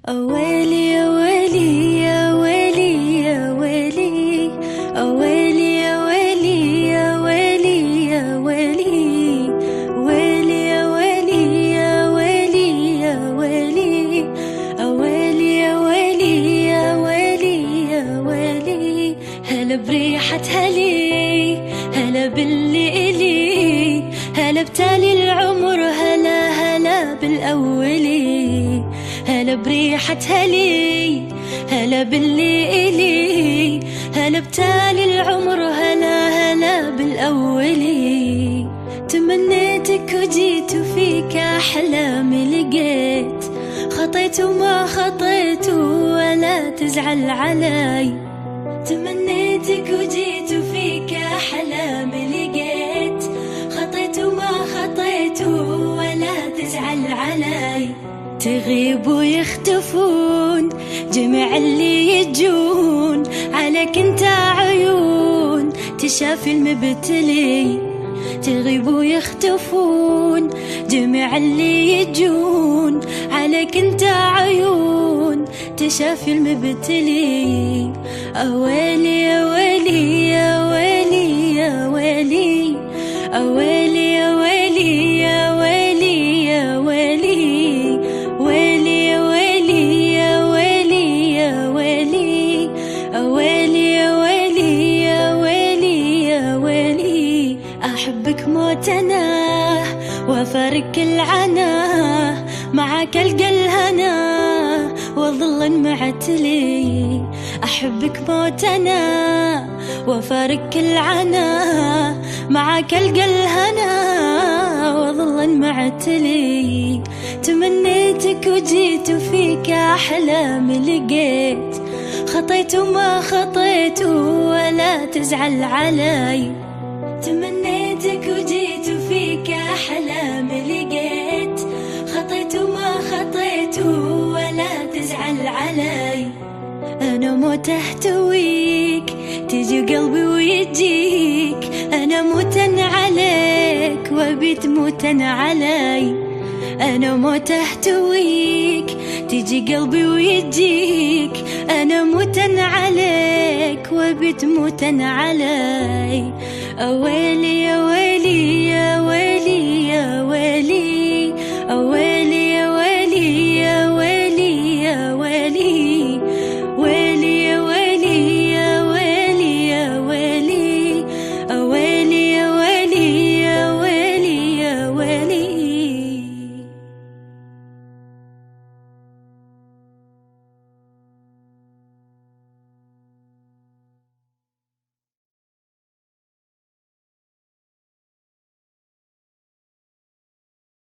أويلي يا ويلي يا ويلي يا ويلي، أويلي يا ويلي يا ويلي يا ويلي، ويلي يا ويلي يا ويلي يا ويلي، أويلي يا ويلي يا ويلي يا ويلي. هلا بريحة هلي، هلا باللي إلي، هلا بتالي العمر، هلا هلا بالأولي. هلا بريحة هلي، هلا باللي إلي، هلا بتالي العمر، هلا هلا بالأولي. تمنيتك وجيت وفيك أحلامي لقيت، خطيت وما خطيت ولا تزعل علي. تمنيتك وجيت وفيك أحلامي لقيت، خطيت وما خطيت ولا تزعل علي. تغيب ويختفون جميع اللي يجون، عليك انت عيون تشافي المبتلي. تغيب ويختفون جميع اللي يجون، عليك انت عيون تشافي المبتلي. أويلي يا ويلي يا ويلي يا ويلي، أويلي يا ويلي يا ويلي يا ويلي، ويلي يا ويلي يا ويلي يا ويلي، أويلي يا ويلي يا ويلي يا ويلي. أحبك موت أنا وأفارق العنا، معك ألقى الهنا وظل معتلي. أحبك موت أنا وأفارق العنا، معك ألقى الهنا وظل معتلي. تمنيتك وجيت وفيك أحلامي لقيت، خطيت وما خطيت ولا تزعل علي. تمنيتك وجيت وفيك أحلامي لقيت، خطيت وما خطيت ولا تزعل علي. أنا موت أهتويك تجي قلبي ويجيك، أنا موتن عليك وبيت موتن علي. أنا موت أهتويك تجي قلبي ويجيك، أنا موتن عليك وبيت موتن علي. أويلي يا ويلي يا ويلي يا ويلي.